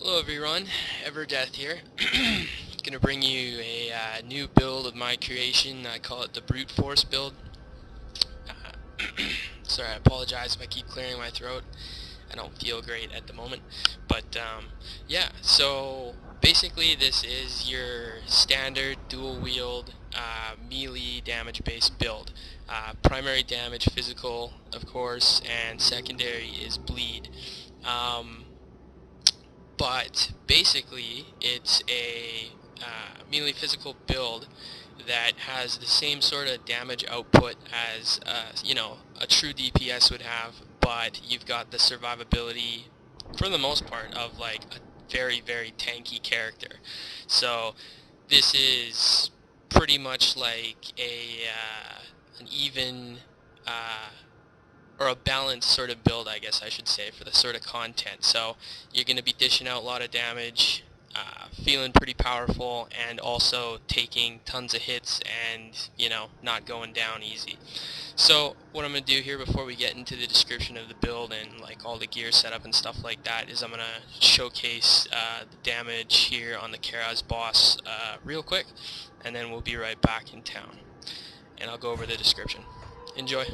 Hello everyone, Everdeath here. Gonna bring you a new build of my creation. I call it the Brute Force build. Uh, Sorry, I apologize if I keep clearing my throat. I don't feel great at the moment. But yeah, so basically this is your standard dual-wield melee damage-based build. Primary damage physical, of course, and secondary is bleed. But basically it's a melee physical build that has the same sort of damage output as a true DPS would have, but you've got the survivability for the most part of like a very tanky character. So this is pretty much like an even or a balanced sort of build, I guess I should say, for the sort of content. So you're going to be dishing out a lot of damage, feeling pretty powerful, and also taking tons of hits and, not going down easy. So what I'm going to do here before we get into the description of the build and like all the gear setup and stuff like that is I'm going to showcase the damage here on the Karaz boss real quick, and then we'll be right back in town. And I'll go over the description. Enjoy.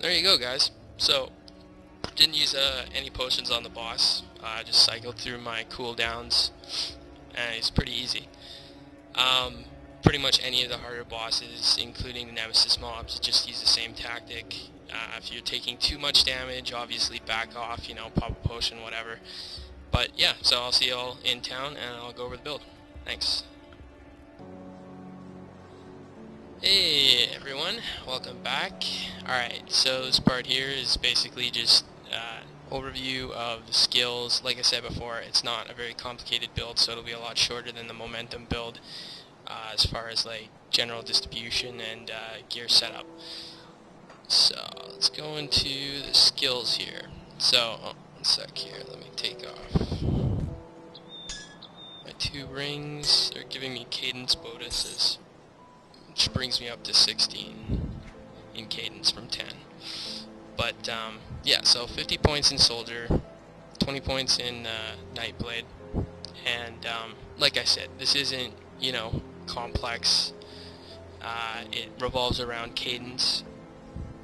There you go, guys. So, didn't use any potions on the boss. Just cycled through my cooldowns, and it's pretty easy. Pretty much any of the harder bosses, including the Nemesis mobs, just use the same tactic. If you're taking too much damage, obviously back off, pop a potion, whatever. But yeah, so I'll see you all in town, and I'll go over the build. Thanks. Hey everyone, welcome back. Alright, so this part here is basically just overview of the skills. Like I said before, it's not a very complicated build, so it'll be a lot shorter than the momentum build as far as like general distribution and gear setup. So let's go into the skills here. So, one sec here, let me take off my 2 rings. They're giving me cadence bonuses, which brings me up to 16 in cadence from 10. But yeah, so 50 points in Soldier, 20 points in Nightblade, and like I said, this isn't, complex. It revolves around cadence.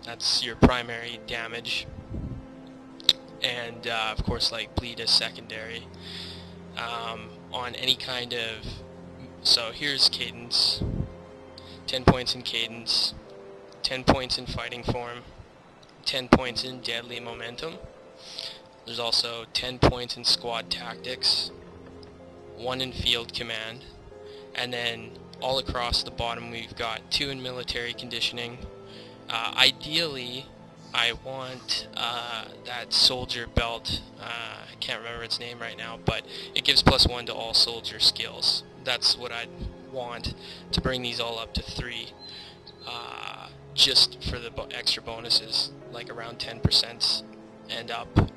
That's your primary damage, and of course, like bleed is secondary. On any kind of, so here's cadence. 10 points in cadence, 10 points in fighting form, 10 points in deadly momentum. There's also 10 points in squad tactics, 1 in field command, and then all across the bottom we've got 2 in military conditioning. Ideally, I want that soldier belt. I can't remember its name right now, but it gives +1 to all soldier skills. That's what I'd want to bring these all up to 3, just for the extra bonuses, like around 10% and up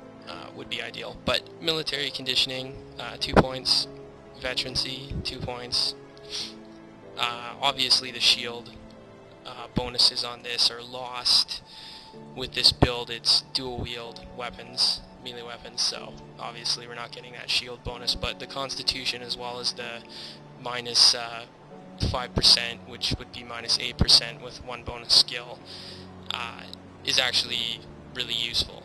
would be ideal. But military conditioning, 2 points, veterancy, 2 points. Obviously the shield bonuses on this are lost. With this build it's dual wield weapons, melee weapons, so obviously we're not getting that shield bonus, but the constitution as well as the minus 5%, which would be minus 8% with 1 bonus skill, is actually really useful.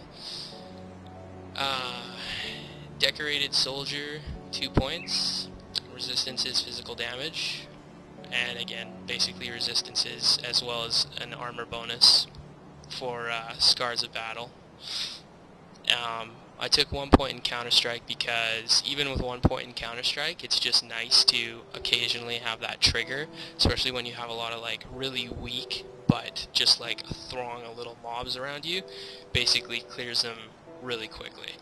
Decorated Soldier, 2 points. Resistance is physical damage, and again, basically resistances as well as an armor bonus for Scars of Battle. I took 1 point in Counter-Strike because even with 1 point in Counter-Strike, it's just nice to occasionally have that trigger, especially when you have a lot of like really weak but just like a throng of little mobs around you. Basically clears them really quickly.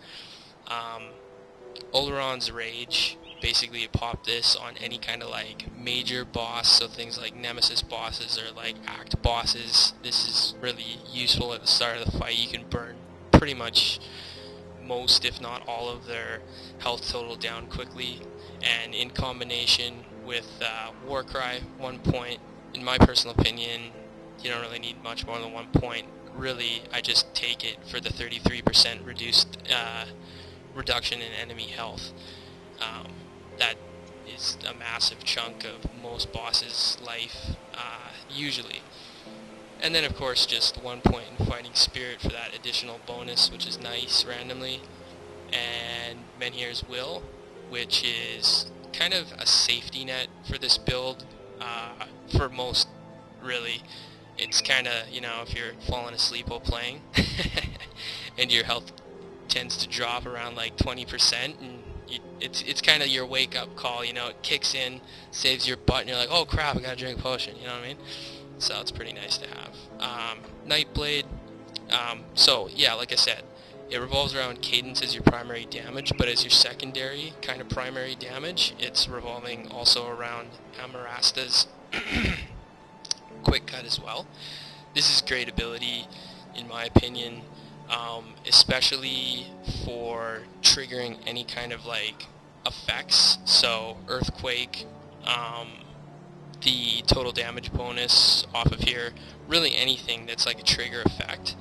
Oleron's Rage, basically you pop this on any kind of like major boss, so things like Nemesis bosses or like act bosses. This is really useful at the start of the fight. You can burn pretty much most, if not all, of their health total down quickly, and in combination with Warcry, 1 point, in my personal opinion, you don't really need much more than 1 point. Really, I just take it for the 33% reduction in enemy health. That is a massive chunk of most bosses' life, usually. And then of course just 1 point in Fighting Spirit for that additional bonus, which is nice randomly. And Menhir's Will, which is kind of a safety net for this build, for most, really. It's kind of, you know, if you're falling asleep while playing and your health tends to drop around like 20%, and it's kind of your wake-up call, you know. It kicks in, saves your butt, and you're like, oh crap, I gotta drink a potion, you know what I mean? So it's pretty nice to have. Nightblade, so yeah, like I said, it revolves around Cadence as your primary damage, but as your secondary kind of primary damage, it's revolving also around Amarasta's Quick Cut as well. This is great ability, in my opinion, especially for triggering any kind of like effects, so Earthquake, the total damage bonus off of here, really anything that's like a trigger effect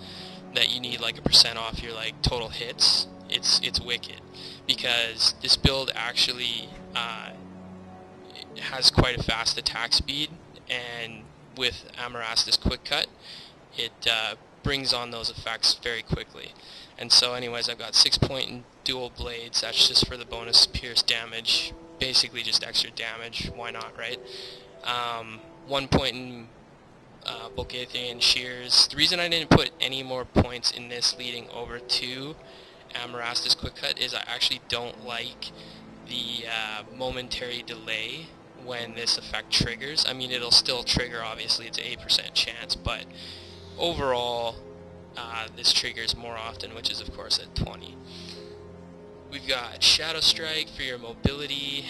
that you need like a % off your like total hits. It's wicked, because this build actually has quite a fast attack speed, and with Amarasta's Quick Cut, it brings on those effects very quickly. And so anyways, I've got 6 point in dual blades. That's just for the bonus pierce damage, basically just extra damage, why not, right? 1 point in Bolgaithian Shears. The reason I didn't put any more points in this leading over to Amarasta's Quick Cut is I actually don't like the momentary delay when this effect triggers. I mean, it'll still trigger, obviously, it's an 8% chance, but overall, this triggers more often, which is, of course, at 20. We've got Shadow Strike for your mobility.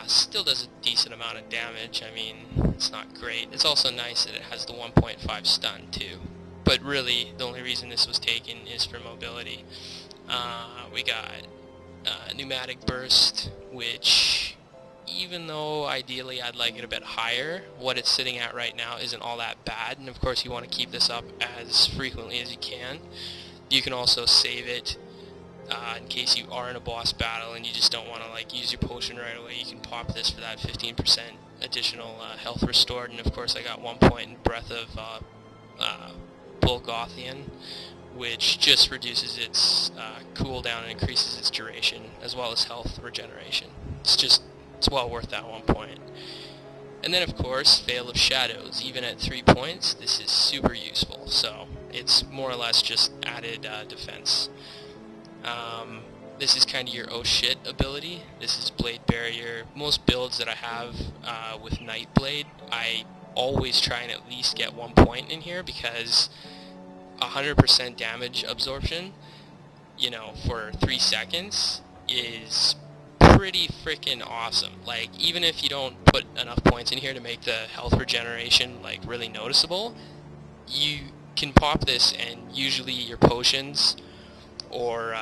Still does a decent amount of damage. I mean, it's not great. It's also nice that it has the 1.5 stun, too. But really, the only reason this was taken is for mobility. We got Pneumatic Burst, which, even though ideally I'd like it a bit higher, what it's sitting at right now isn't all that bad, and of course you want to keep this up as frequently as you can. You can also save it in case you are in a boss battle and you just don't want to like use your potion right away. You can pop this for that 15% additional health restored, and of course I got 1 point in Breath of Bolgothian, which just reduces its cooldown and increases its duration, as well as health regeneration. It's well worth that 1 point. And then of course, Veil of Shadows. Even at 3 points, this is super useful, so it's more or less just added defense. This is kind of your oh shit ability. This is Blade Barrier. Most builds that I have with Nightblade, I always try and at least get 1 point in here, because 100% damage absorption, you know, for 3 seconds is pretty freaking awesome. Like, even if you don't put enough points in here to make the health regeneration like really noticeable, you can pop this and usually your potions or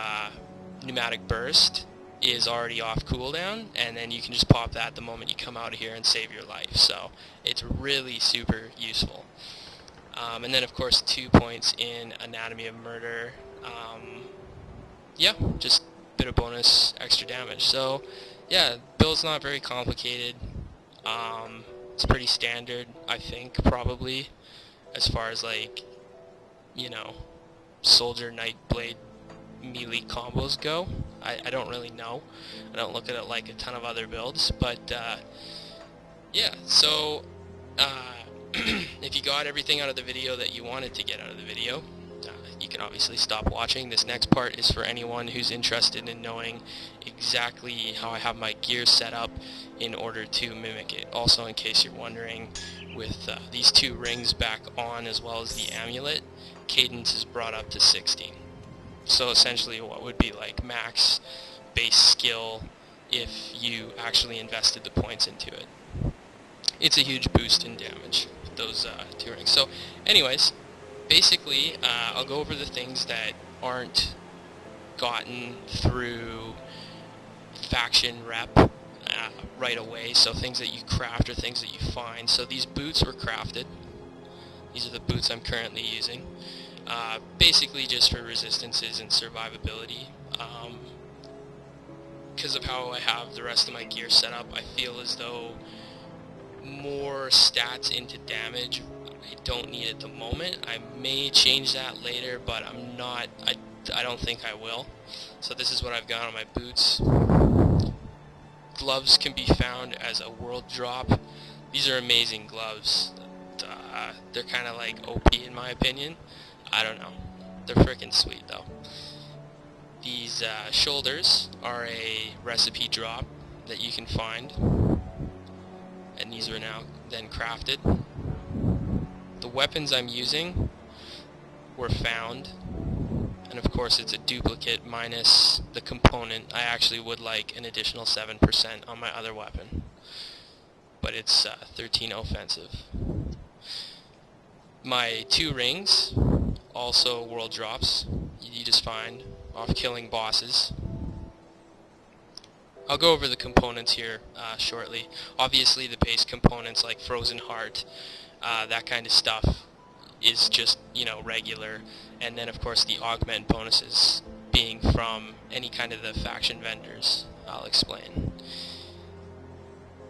Pneumatic Burst is already off cooldown, and then you can just pop that the moment you come out of here and save your life. So it's really super useful. And then of course 2 points in Anatomy of Murder. Yeah, just a bit of bonus extra damage. So yeah, build's not very complicated. It's pretty standard, I think, probably, as far as like, you know, Soldier Nightblade melee combos go. I don't really know. I don't look at it like a ton of other builds, but yeah, so if you got everything out of the video that you wanted to get out of the video, you can obviously stop watching. This next part is for anyone who's interested in knowing exactly how I have my gear set up in order to mimic it. Also, in case you're wondering, with these two rings back on as well as the amulet, cadence is brought up to 16. So essentially what would be like max base skill if you actually invested the points into it. It's a huge boost in damage, those two rings. So anyways, basically I'll go over the things that aren't gotten through faction rep right away, so things that you craft or things that you find. So these boots were crafted. These are the boots I'm currently using. Basically just for resistances and survivability. Because of how I have the rest of my gear set up, I feel as though more stats into damage I don't need at the moment. I may change that later, but I don't think I will. So this is what I've got on my boots. Gloves can be found as a world drop. These are amazing gloves. They're kind of like OP in my opinion. I don't know. They're freaking sweet though. These shoulders are a recipe drop that you can find, and these are now then crafted. The weapons I'm using were found, and of course it's a duplicate minus the component. I actually would like an additional 7% on my other weapon, but it's 13 offensive. My two rings, also world drops, you just find off killing bosses. I'll go over the components here shortly. Obviously the base components like Frozen Heart, that kind of stuff is just, you know, regular, and then of course the augment bonuses being from any kind of the faction vendors. I'll explain.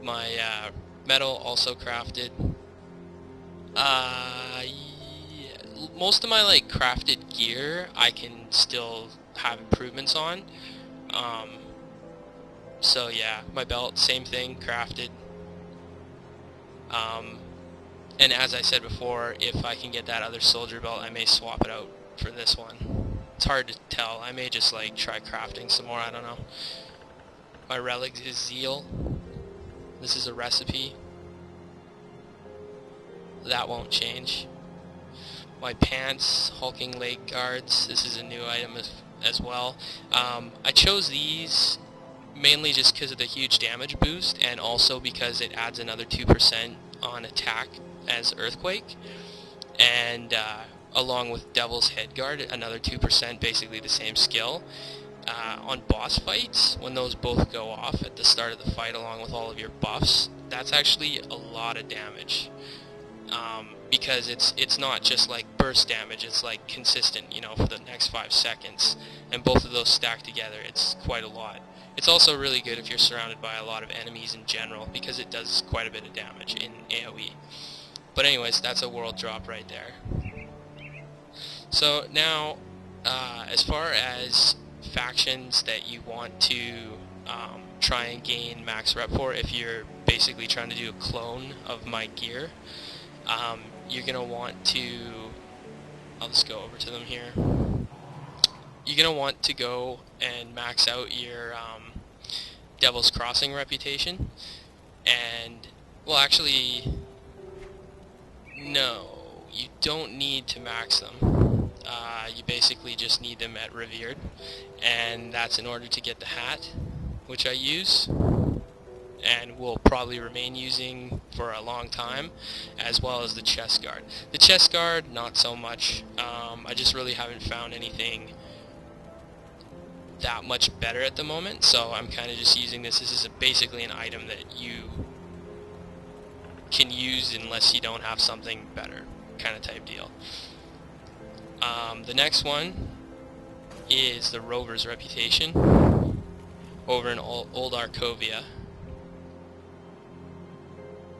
My metal also crafted. Yeah, most of my like crafted gear I can still have improvements on. So yeah, my belt, same thing, crafted. And as I said before, if I can get that other soldier belt, I may swap it out for this one. It's hard to tell. I may just like try crafting some more, I don't know. My relic is Zeal. This is a recipe. That won't change. My pants, hulking leg guards, this is a new item as well. I chose these mainly just because of the huge damage boost, and also because it adds another 2% on attack as Earthquake, and along with Devil's Headguard, another 2%, basically the same skill. On boss fights, when those both go off at the start of the fight along with all of your buffs, that's actually a lot of damage. Because it's not just like burst damage, it's like consistent, you know, for the next 5 seconds, and both of those stacked together, it's quite a lot. It's also really good if you're surrounded by a lot of enemies in general, because it does quite a bit of damage in AoE. But anyways, that's a world drop right there. So now, as far as factions that you want to try and gain max rep for, if you're basically trying to do a clone of my gear, you're going to want to, I'll just go over to them here. You're going to want to go and max out your Devil's Crossing reputation, and, well actually, no, you don't need to max them. You basically just need them at Revered, and that's in order to get the hat, which I use and will probably remain using for a long time, as well as the chest guard. The chest guard, not so much. I just really haven't found anything that much better at the moment, so I'm kind of just using this. This is basically an item that you can use unless you don't have something better, kind of type deal. The next one is the Rover's reputation over in Old Arkovia.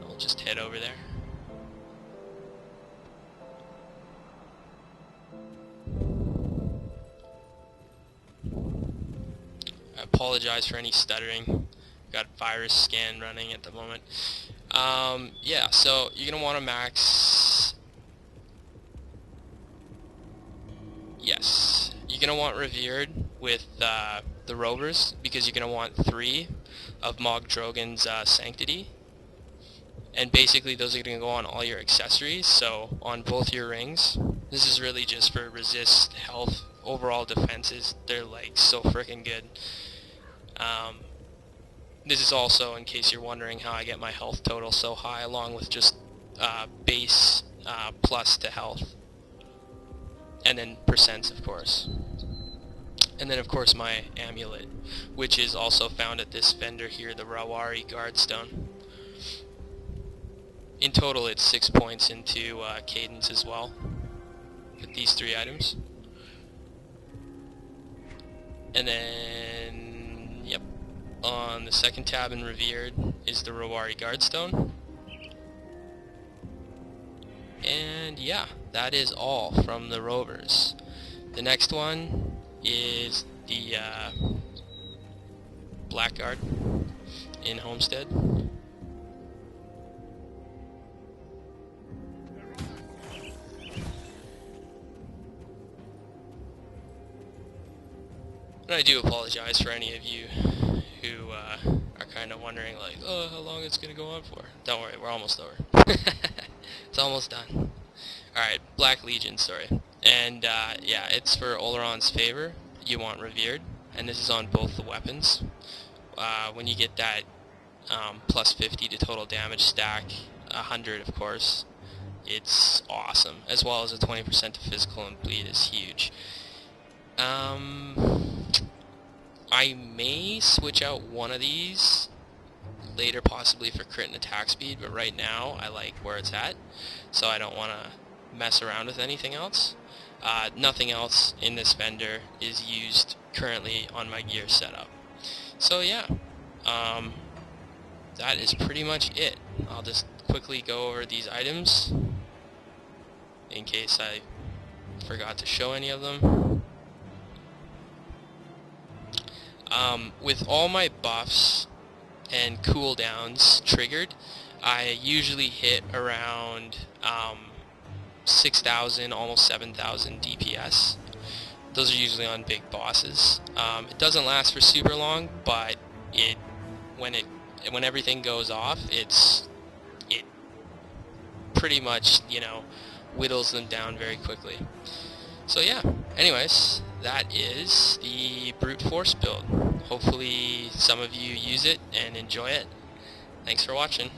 I'll just head over there. I apologize for any stuttering. Got virus scan running at the moment. Yeah, so you're gonna want to max Yes, you're going to want Revered with the Rovers, because you're going to want 3 of Mog Drogon's Sanctity. And basically those are going to go on all your accessories, so on both your rings. This is really just for resist, health, overall defenses. They're like so freaking good. This is also in case you're wondering how I get my health total so high, along with just base plus to health. And then percents, of course. And then of course my amulet, which is also found at this vendor here, the Rawari Guardstone. In total it's 6 points into Cadence as well, with these 3 items. And then, yep, on the second tab in Revered is the Rawari Guardstone. And yeah, that is all from the Rovers. The next one is the Blackguard in Homestead. And I do apologize for any of you who are kind of wondering, like, oh, how long it's going to go on for. Don't worry, we're almost over. It's almost done. Alright, Black Legion, sorry. And yeah, it's for Oleron's favor. You want Revered, and this is on both the weapons. When you get that plus 50 to total damage stack, 100 of course, it's awesome. As well as a 20% to physical and bleed is huge. I may switch out one of these later, possibly for crit and attack speed, but right now I like where it's at, so I don't want to mess around with anything else. Nothing else in this vendor is used currently on my gear setup. So yeah, that is pretty much it. I'll just quickly go over these items in case I forgot to show any of them. With all my buffs and cooldowns triggered, I usually hit around 6,000, almost 7,000 DPS. Those are usually on big bosses. It doesn't last for super long, but when everything goes off, it pretty much, you know, whittles them down very quickly. So yeah, anyways, that is the Brute Force build. Hopefully some of you use it and enjoy it. Thanks for watching.